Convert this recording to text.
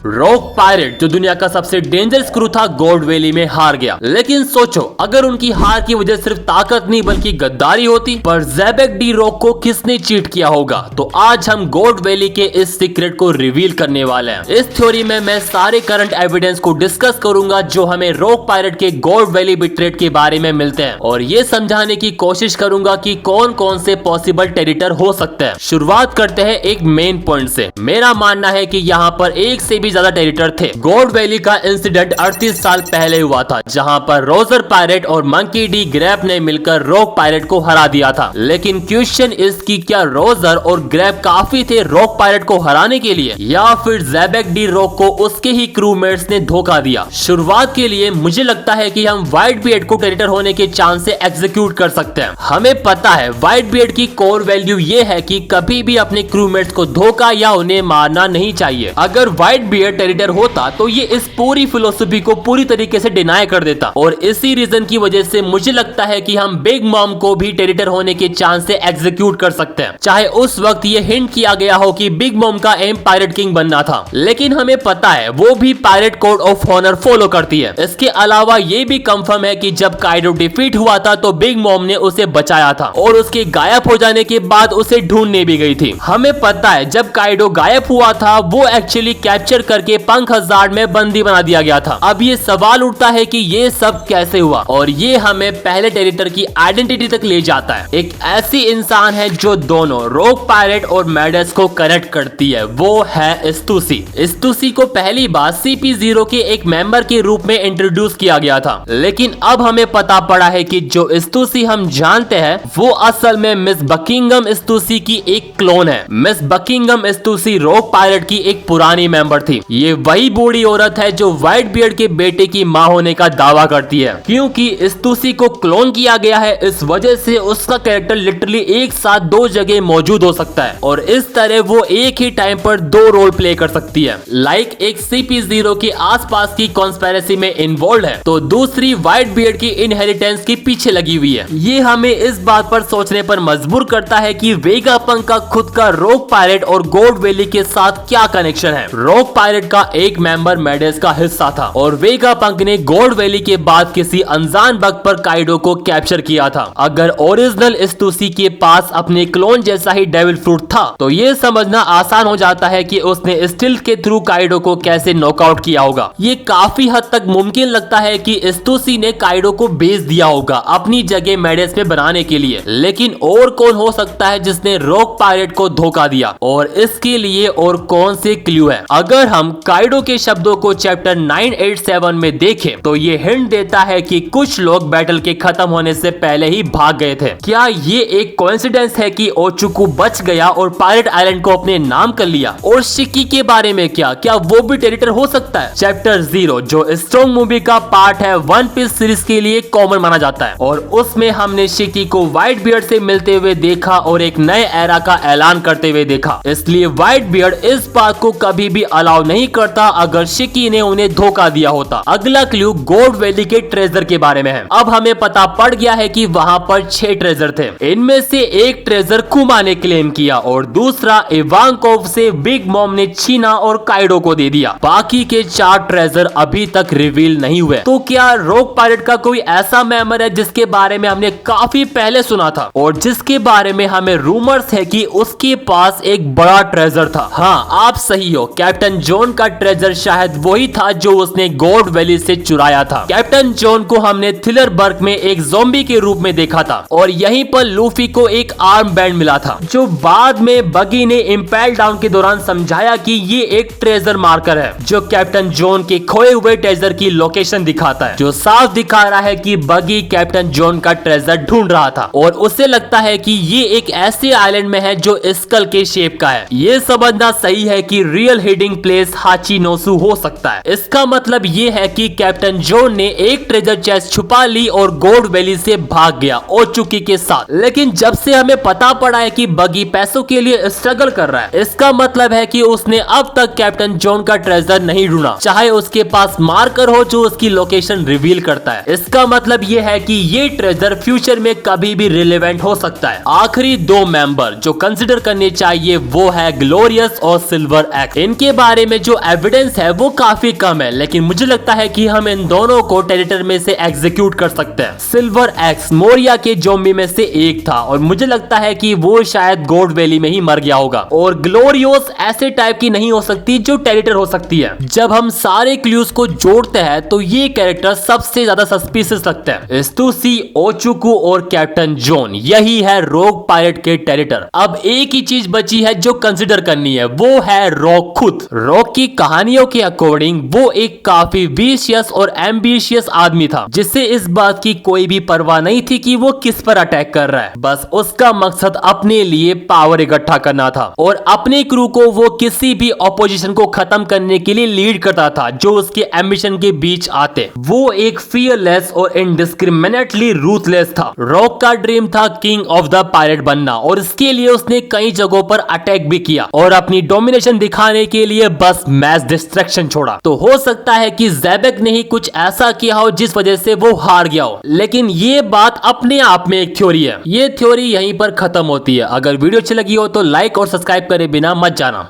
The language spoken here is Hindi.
रॉक पायरेट जो दुनिया का सबसे डेंजरस क्रू था गोल्ड वैली में हार गया। लेकिन सोचो अगर उनकी हार की वजह सिर्फ ताकत नहीं बल्कि गद्दारी होती। पर ज़ेबेक डी रॉक को किसने चीट किया होगा? तो आज हम गोल्ड वैली के इस सीक्रेट को रिवील करने वाले हैं। इस थ्योरी में मैं सारे करंट एविडेंस को डिस्कस करूंगा जो हमें रॉक पायरेट के गोल्ड वैली बिट्रेट के बारे में मिलते हैं और ये समझाने की कोशिश करूंगा कि कौन कौन से पॉसिबल टेरिटर हो सकते हैं। शुरुआत करते हैं एक मेन पॉइंट से। मेरा मानना है कि यहाँ पर एक से भी ज्यादा टेरिटर थे। गोल्ड वैली का इंसिडेंट 38 साल पहले हुआ था जहां पर रोजर पायरेट और मंकी डी ग्रैप ने मिलकर रॉक पायरेट को हरा दिया था। लेकिन क्वेश्चन इस की क्या रोजर और ग्रैप काफी थे रॉक पायरेट को हराने के लिए या फिर ज़ेबेक डी रॉक को उसके ही क्रूमेट्स ने धोखा दिया? शुरुआत के लिए मुझे लगता है कि हम व्हाइट बियर्ड को टेरिटर होने के चांस से एग्जीक्यूट कर सकते हैं। हमें पता है व्हाइट बियर्ड की कोर वैल्यू ये है कि कभी भी अपने क्रूमेट्स को धोखा या उन्हें मारना नहीं चाहिए। अगर व्हाइट बियर्ड टेरिटर होता तो ये इस पूरी फिलोसफी को पूरी तरीके से डिनाई कर देता और इसी रीजन की वजह से मुझे लगता है कि हम बिग मॉम को भी टेरिटर होने के चांस से एग्जीक्यूट कर सकते हैं। चाहे उस वक्त ये हिंट किया गया हो कि बिग मॉम का एम पायरेट किंग बनना था, लेकिन हमें पता है वो भी pirate code of honour follow करती है। इसके अलावा ये भी कंफर्म है कि जब काइडो डिफीट हुआ था तो बिग मॉम ने उसे बचाया था और उसके गायब हो जाने के बाद उसे ढूंढने भी गई थी। हमें पता है जब काइडो गायब हुआ था वो एक्चुअली कैप्चर करके पंख हजार्ड में बंदी बना दिया गया था। अब ये सवाल उठता है कि ये सब कैसे हुआ और ये हमें पहले टेरिटर की आइडेंटिटी तक ले जाता है। एक ऐसी इंसान है जो दोनों रॉक पायरेट और मैडस को कनेक्ट करती है, वो है स्तुसी। स्तुसी को पहली बार CP0 के एक मेंबर के रूप में इंट्रोड्यूस किया गया था, लेकिन अब हमें पता पड़ा है कि जो स्तुसी हम जानते हैं वो असल में मिस बकिंगम स्तुसी की एक क्लोन है। मिस बकिंगम स्तुसी रॉक पायरेट की एक पुरानी मेंबर थी। ये वही बूढ़ी औरत है जो व्हाइट बियर्ड के बेटे की मां होने का दावा करती है। क्योंकि स्तुसी को क्लोन किया गया है इस वजह से उसका कैरेक्टर लिटरली एक साथ दो जगह मौजूद हो सकता है और इस तरह वो एक ही टाइम पर दो रोल प्ले कर सकती है। लाइक एक CP0 के आसपास की कॉन्स्पिरेसी में इन्वॉल्व है तो दूसरी व्हाइट बियर्ड की इनहेरिटेंस के पीछे लगी हुई है। ये हमें इस बात पर सोचने पर मजबूर करता है कि वेगापंक का खुद का रॉक पायरेट और गोल्ड वैली के साथ क्या कनेक्शन है। रॉक पायरेट का एक मेंबर मैडस का हिस्सा था और वेगापंक ने गोल्ड वैली के बाद किसी अनजान बग पर काइडो को कैप्चर किया था। अगर ओरिजिनल स्तुसी के पास अपने क्लोन जैसा ही डेविल फ्रूट था तो ये समझना आसान हो जाता है कि उसने स्टिल्थ के थ्रू काइडो को कैसे नॉकआउट किया होगा। ये काफी हद तक मुमकिन लगता है कि स्तुसी ने काइडो को बेच दिया होगा अपनी जगह मैडस में बनाने के लिए। लेकिन और कौन हो सकता है जिसने रॉक पायरेट को धोखा दिया और इसके लिए और कौन से क्लू है? अगर हम काइडो के शब्दों को चैप्टर 987 में देखें तो ये हिंट देता है कि कुछ लोग बैटल के खत्म होने से पहले ही भाग गए थे। क्या ये एक कोइंसिडेंस है कि ओचुकू बच गया और पायरेट आइलैंड को अपने नाम कर लिया? और शिकी के बारे में क्या वो भी टेरिटर हो सकता है? चैप्टर 0 जो स्ट्रॉन्ग मूवी का पार्ट है वन पीस सीरीज के लिए कॉमन माना जाता है और उसमें हमने शिकी को व्हाइट बियर्ड से मिलते हुए देखा और एक नए एरा का ऐलान करते हुए देखा। इसलिए व्हाइट बियर्ड इस बात को कभी भी अलाउ नहीं करता अगर शिकी ने उन्हें धोखा दिया होता। अगला क्लू गोल्ड वैली के ट्रेजर के बारे में है। अब हमें पता पड़ गया है कि वहां पर 6 ट्रेजर थे। इनमें से एक ट्रेजर कुमा ने क्लेम किया और दूसरा इवांकोव से बिग मॉम ने छीना और काइडो को दे दिया। बाकी के 4 ट्रेजर अभी तक रिवील नहीं हुए। तो क्या रॉक पायरेट का कोई ऐसा मेंबर है जिसके बारे में हमने काफी पहले सुना था और जिसके बारे में हमें रूमर्स है कि उसके पास एक बड़ा ट्रेजर था? हाँ, आप सही हो। कैप्टन जॉन का ट्रेजर शायद वही था जो उसने गोल्ड वैली से चुराया था। कैप्टन जॉन को हमने थिलर बर्ग में एक ज़ॉम्बी के रूप में देखा था और यहीं पर लूफी को एक आर्म बैंड मिला था जो बाद में बगी ने इंपेल डाउन के दौरान समझाया कि ये एक ट्रेजर मार्कर है जो कैप्टन जॉन के खोए हुए ट्रेजर की लोकेशन दिखाता है, जो साफ दिखा रहा है कि बगी कैप्टन जॉन का ट्रेजर ढूंढ रहा था और उसे लगता है कि ये एक ऐसे आइलैंड में है जो स्कल के शेप का है। ये समझना सही है कि रियल हिडिंग प्लेस हाचिनोसु हो सकता है। इसका मतलब ये है कि कैप्टन जॉन ने एक ट्रेजर चेस्ट छुपा ली और गोल्ड वैली से भाग गया ओचुकी के साथ। लेकिन जब से हमें पता पड़ा है कि बगी पैसों के लिए स्ट्रगल कर रहा है, इसका मतलब है कि उसने अब तक कैप्टन जॉन का ट्रेजर नहीं ढूंढा, चाहे उसके पास मार्कर हो जो उसकी लोकेशन रिवील करता है। इसका मतलब ये है कि ये ट्रेजर फ्यूचर में कभी भी रिलेवेंट हो सकता है। आखिरी 2 मेंबर जो कंसिडर करने चाहिए वो है ग्लोरियस और सिल्वर एक्स। इनके बारे में जो एविडेंस है वो काफी कम है, लेकिन मुझे लगता है कि हम इन दोनों को टेरिटर में से एग्जीक्यूट कर सकते हैं। सिल्वर एक्स मोरिया के ज़ॉम्बी में से एक था और मुझे लगता है कि वो शायद गोड वैली में ही मर गया होगा, और ग्लोरियोस ऐसे टाइप की नहीं हो सकती जो टेरिटर हो सकती है। जब हम सारे क्लूज को जोड़ते हैं तो ये कैरेक्टर सबसे ज्यादा सस्पिशियस लगता है। स्तुसी, ओचुकू और कैप्टन जॉन, यही है रोग पायरेट के टेरिटर। अब एक ही चीज बची है जो कंसिडर करनी है, वो है रॉक खुद। रॉक की कहानियों के अकॉर्डिंग वो एक काफी विशियस और एम्बिशियस आदमी था, जिससे इस बात की कोई भी परवाह नहीं थी कि वो किस पर अटैक कर रहा है। बस उसका मकसद अपने लिए पावर इकट्ठा करना था, और अपने क्रू को वो किसी भी ऑपोजिशन को खत्म करने के लिए लीड करता था जो उसके एम्बिशन के बीच आते। वो एक फियरलेस और इनडिस्क्रिमिनेटली रूथलेस था। रॉक का ड्रीम था किंग ऑफ द पायरेट बनना, और इसके लिए उसने कई जगहों पर अटैक भी किया और अपनी डोमिनेशन दिखाने के लिए बस मैस डिस्ट्रैक्शन छोड़ा। तो हो सकता है कि ज़ैबेक ने ही कुछ ऐसा किया हो जिस वजह से वो हार गया हो, लेकिन ये बात अपने आप में एक थ्योरी है। ये थ्योरी यहीं पर खत्म होती है। अगर वीडियो अच्छी लगी हो तो लाइक और सब्सक्राइब करे बिना मत जाना।